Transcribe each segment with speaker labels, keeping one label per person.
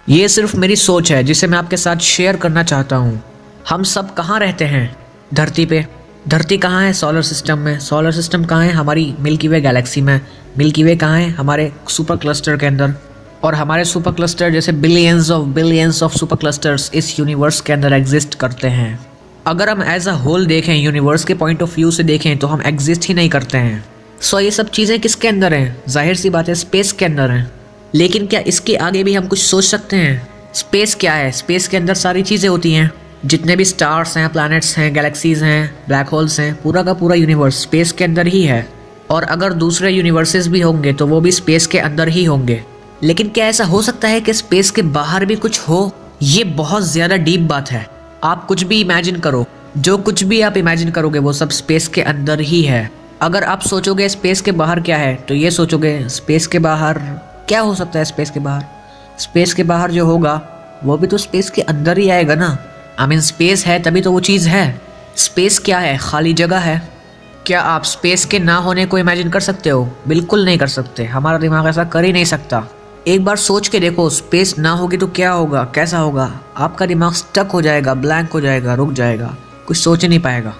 Speaker 1: ये सिर्फ मेरी सोच है जिसे मैं आपके साथ शेयर करना चाहता हूँ। हम सब कहाँ रहते हैं? धरती पे। धरती कहाँ है? सोलर सिस्टम में। सोलर सिस्टम कहाँ है? हमारी मिल्की वे गैलेक्सी में। मिल्की वे कहाँ है? हमारे सुपर क्लस्टर के अंदर। और हमारे सुपर क्लस्टर जैसे बिलियंस ऑफ सुपर क्लस्टर्स इस यूनिवर्स के अंदर एग्जिस्ट करते हैं। अगर हम एज अ होल देखें, यूनिवर्स के पॉइंट ऑफ व्यू से देखें, तो हम एग्जिस्ट ही नहीं करते हैं। सो ये सब चीज़ें किसके अंदर हैं? जाहिर सी बात है, स्पेस के अंदर हैं। लेकिन क्या इसके आगे भी हम कुछ सोच सकते हैं? स्पेस क्या है? स्पेस के अंदर सारी चीज़ें होती हैं। जितने भी स्टार्स हैं, प्लैनेट्स हैं, गैलेक्सीज हैं, ब्लैक होल्स हैं, पूरा का पूरा यूनिवर्स स्पेस के अंदर ही है। और अगर दूसरे यूनिवर्सेस भी होंगे तो वो भी स्पेस के अंदर ही होंगे। लेकिन क्या ऐसा हो सकता है कि स्पेस के बाहर भी कुछ हो? ये बहुत ज़्यादा डीप बात है। आप कुछ भी इमेजिन करो, जो कुछ भी आप इमेजिन करोगे वो सब स्पेस के अंदर ही है। अगर आप सोचोगे स्पेस के बाहर क्या है, तो ये सोचोगे स्पेस के बाहर क्या हो सकता है? स्पेस के बाहर, स्पेस के बाहर जो होगा वो भी तो स्पेस के अंदर ही आएगा ना। आई मीन स्पेस है तभी तो वो चीज़ है। स्पेस क्या है? खाली जगह है। क्या आप स्पेस के ना होने को इमेजिन कर सकते हो? बिल्कुल नहीं कर सकते। हमारा दिमाग ऐसा कर ही नहीं सकता। एक बार सोच के देखो, स्पेस ना होगी तो क्या होगा, कैसा होगा? आपका दिमाग स्टक हो जाएगा, ब्लैंक हो जाएगा, रुक जाएगा, कुछ सोच ही नहीं पाएगा।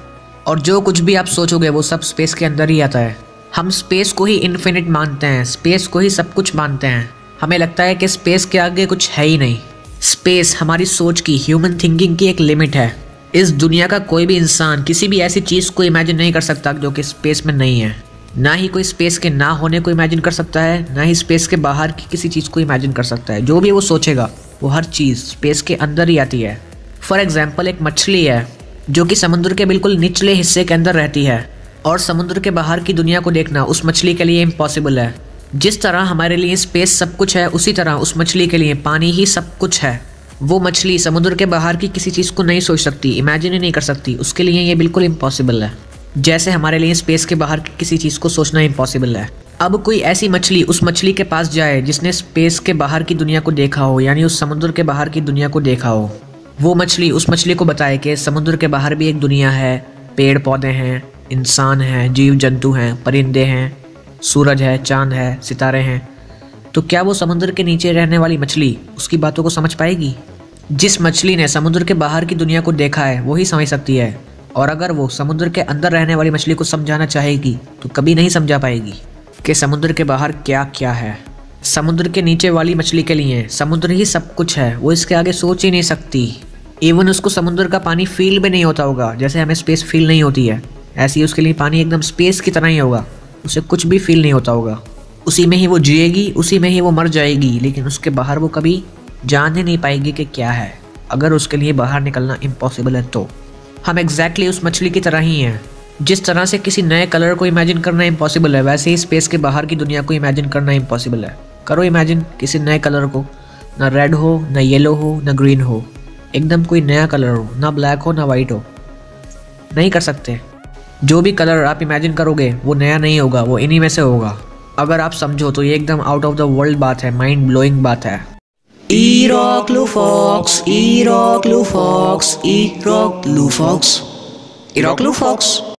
Speaker 1: और जो कुछ भी आप सोचोगे वो सब स्पेस के अंदर ही आता है। हम स्पेस को ही इन्फिनिट मानते हैं, स्पेस को ही सब कुछ मानते हैं। हमें लगता है कि स्पेस के आगे कुछ है ही नहीं। स्पेस हमारी सोच की, ह्यूमन थिंकिंग की एक लिमिट है। इस दुनिया का कोई भी इंसान किसी भी ऐसी चीज़ को इमेजिन नहीं कर सकता जो कि स्पेस में नहीं है। ना ही कोई स्पेस के ना होने को इमेजिन कर सकता है, ना ही स्पेस के बाहर की किसी चीज़ को इमेजिन कर सकता है। जो भी वो सोचेगा वो हर चीज़ स्पेस के अंदर ही आती है। फॉर एग्जाम्पल, एक मछली है जो कि समुद्र के बिल्कुल निचले हिस्से के अंदर रहती है, और समुद्र के बाहर की दुनिया को देखना उस मछली के लिए इम्पॉसिबल है। जिस तरह हमारे लिए स्पेस सब कुछ है, उसी तरह उस मछली के लिए पानी ही सब कुछ है। वो मछली समुद्र के बाहर की किसी चीज़ को नहीं सोच सकती, इमेजिन ही नहीं कर सकती। उसके लिए ये बिल्कुल इम्पॉसिबल है, जैसे हमारे लिए स्पेस के बाहर की किसी चीज़ को सोचना इम्पॉसिबल है। अब कोई ऐसी मछली उस मछली के पास जाए जिसने स्पेस के बाहर की दुनिया को देखा हो, यानी उस समुद्र के बाहर की दुनिया को देखा हो। वो मछली उस मछली को बताए कि समुद्र के बाहर भी एक दुनिया है, पेड़ पौधे हैं, इंसान हैं, जीव जंतु हैं, परिंदे हैं, सूरज है, चांद है, सितारे हैं। तो क्या वो समुद्र के नीचे रहने वाली मछली उसकी बातों को समझ पाएगी? जिस मछली ने समुद्र के बाहर की दुनिया को देखा है वही समझ सकती है। और अगर वो समुद्र के अंदर रहने वाली मछली को समझाना चाहेगी तो कभी नहीं समझा पाएगी कि समुद्र के बाहर क्या क्या है। समुद्र के नीचे वाली मछली के लिए समुद्र ही सब कुछ है, वो इसके आगे सोच ही नहीं सकती। इवन उसको समुद्र का पानी फील भी नहीं होता होगा, जैसे हमें स्पेस फील नहीं होती है, ऐसे ही उसके लिए पानी एकदम स्पेस की तरह ही होगा। उसे कुछ भी फील नहीं होता होगा। उसी में ही वो जिएगी, उसी में ही वो मर जाएगी, लेकिन उसके बाहर वो कभी जान ही नहीं पाएगी कि क्या है, अगर उसके लिए बाहर निकलना इम्पॉसिबल है तो। हम एग्जैक्टली उस मछली की तरह ही हैं। जिस तरह से किसी नए कलर को इमेजिन करना इम्पॉसिबल है, वैसे ही स्पेस के बाहर की दुनिया को इमेजिन करना इम्पॉसिबल है। करो इमेजिन किसी नए कलर को, ना रेड हो, ना येलो हो, ना ग्रीन हो, एकदम कोई नया कलर हो, ना ब्लैक हो, ना वाइट हो। नहीं कर सकते। जो भी कलर आप इमेजिन करोगे वो नया नहीं होगा, वो इन्हीं में से होगा। अगर आप समझो तो ये एकदम आउट ऑफ द वर्ल्ड बात है, माइंड ब्लोइंग बात है।
Speaker 2: Iroklufox, Iroklufox, Iroklufox, Iroklufox.